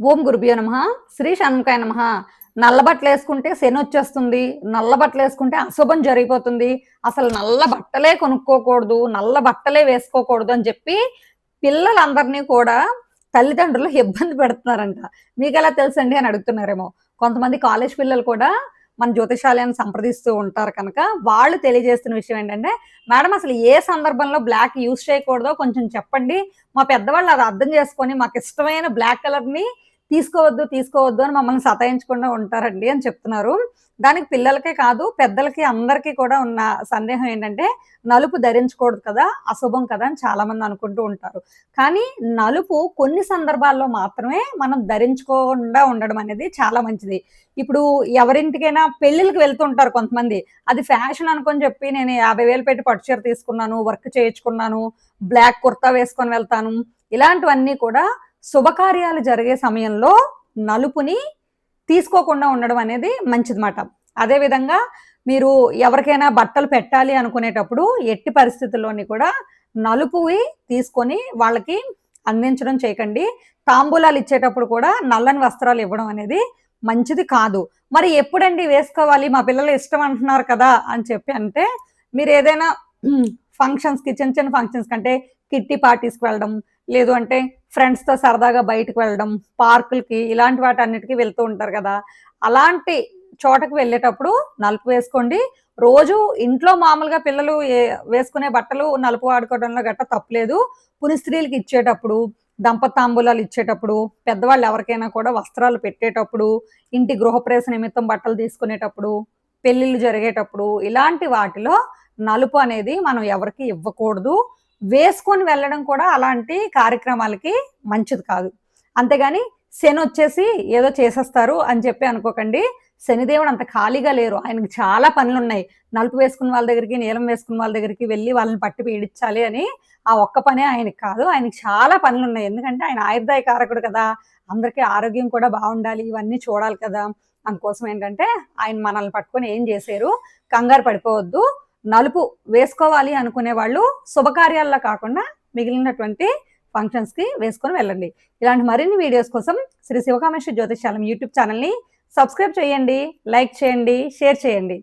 ఓం గురుభ్యో నమః. శ్రీ షణ్ముఖాయ నమః. నల్ల బట్టలు వేసుకుంటే శని వచ్చేస్తుంది, నల్ల బట్టలు వేసుకుంటే అశుభం జరిగిపోతుంది, అసలు నల్ల బట్టలే కొనుక్కోకూడదు, నల్ల బట్టలే వేసుకోకూడదు అని చెప్పి పిల్లలందరినీ కూడా తల్లిదండ్రులు ఇబ్బంది పెడుతున్నారంట. మీకెలా తెలుసండి అని అడుగుతున్నారేమో. కొంతమంది కాలేజ్ పిల్లలు కూడా మన జ్యోతిషాలయాన్ని సంప్రదిస్తూ ఉంటారు కనుక వాళ్ళు తెలియజేస్తున్న విషయం ఏంటంటే, మేడం అసలు ఏ సందర్భంలో బ్లాక్ యూజ్ చేయకూడదో కొంచెం చెప్పండి. మా పెద్దవాళ్ళు అది అర్థం చేసుకొని మాకు ఇష్టమైన బ్లాక్ కలర్‌ని తీసుకోవద్దు అని మమ్మల్ని సతాయించకుండా ఉంటారండి అని చెప్తున్నారు. దానికి పిల్లలకే కాదు పెద్దలకి అందరికీ కూడా ఉన్న సందేహం ఏంటంటే, నలుపు ధరించకూడదు కదా! అశుభం కదా! అని చాలామంది అనుకుంటూ ఉంటారు. కానీ నలుపు కొన్ని సందర్భాల్లో మాత్రమే మనం ధరించుకోకుండా ఉండడం అనేది చాలా మంచిది. ఇప్పుడు ఎవరింటికైనా పెళ్ళిళ్ళకి వెళ్తుంటారు కొంతమంది. అది ఫ్యాషన్ అనుకోని చెప్పి నేను 50,000 పెట్టి పట్టు చీర తీసుకున్నాను, వర్క్ చేయించుకున్నాను, బ్లాక్ కుర్తా వేసుకొని వెళ్తాను. ఇలాంటివన్నీ కూడా శుభకార్యాలు జరిగే సమయంలో నలుపుని తీసుకోకుండా ఉండడం అనేది మంచిదన్నమాట. అదేవిధంగా మీరు ఎవరికైనా బట్టలు పెట్టాలి అనుకునేటప్పుడు ఎట్టి పరిస్థితుల్లోని కూడా నలుపువి తీసుకొని వాళ్ళకి అందించడం చేయకండి. తాంబూలాలు ఇచ్చేటప్పుడు కూడా నల్లని వస్త్రాలు ఇవ్వడం అనేది మంచిది కాదు. మరి ఎప్పుడండి వేసుకోవాలి? మా పిల్లలు ఇష్టం అంటున్నారు కదా అని చెప్పి అంటే, మీరు ఏదైనా ఫంక్షన్స్‌కి చిన్న చిన్న ఫంక్షన్స్ కంటే కిట్టి పార్టీస్‌కి వెళ్ళడం, లేదు అంటే ఫ్రెండ్స్‌తో సరదాగా బయటకు వెళ్ళడం, పార్కులకి ఇలాంటి వాటన్నిటికి వెళ్తూ ఉంటారు కదా! అలాంటి చోటకి వెళ్ళేటప్పుడు నలుపు వేసుకోండి. రోజు ఇంట్లో మామూలుగా పిల్లలు వేసుకునే బట్టలు నలుపు వాడుకోవడంలో గట్టా తప్పులేదు. పునిస్త్రీలకి ఇచ్చేటప్పుడు, దంపతి తాంబూలాలు ఇచ్చేటప్పుడు, పెద్దవాళ్ళు ఎవరికైనా కూడా వస్త్రాలు పెట్టేటప్పుడు, ఇంటి గృహప్రవేశ నిమిత్తం బట్టలు తీసుకునేటప్పుడు, పెళ్ళిళ్ళు జరిగేటప్పుడు ఇలాంటి వాటిలో నలుపు అనేది మనం ఎవరికీ ఇవ్వకూడదు. వేసుకొని వెళ్ళడం కూడా అలాంటి కార్యక్రమాలకి మంచిది కాదు. అంతేగాని శనొచ్చేసి ఏదో చేసేస్తారు అని చెప్పి అనుకోకండి. శనిదేవుడు అంత ఖాళీగా లేరు. ఆయనకి చాలా పనులున్నాయి. నలుపు వేసుకున్న వాళ్ళ దగ్గరికి, నీలం వేసుకున్న వాళ్ళ దగ్గరికి వెళ్లి వాళ్ళని పట్టి పీడించాలి అని ఆ ఒక్క పనే ఆయనకి కాదు. ఆయనకి చాలా పనులున్నాయి. ఎందుకంటే ఆయన ఆయుర్దాయ కారకుడు కదా! అందరికీ ఆరోగ్యం కూడా బావుండాలి. ఇవన్నీ చూడాలి కదా! అందుకోసం ఏంటంటే ఆయన మనల్ని పట్టుకొని ఏం చేశారు? కంగారు పడిపోవద్దు. నలుపు వేసుకోవాలి అనుకునే వాళ్ళు శుభకార్యాల్లో కాకుండా మిగిలినటువంటి ఫంక్షన్స్‌కి వేసుకొని వెళ్ళండి. ఇలాంటి మరిన్ని వీడియోస్ కోసం శ్రీ శివకామేశ్వరి జ్యోతిష్యాలయం యూట్యూబ్ ఛానల్‌ని సబ్స్క్రైబ్ చేయండి, లైక్ చేయండి, షేర్ చేయండి.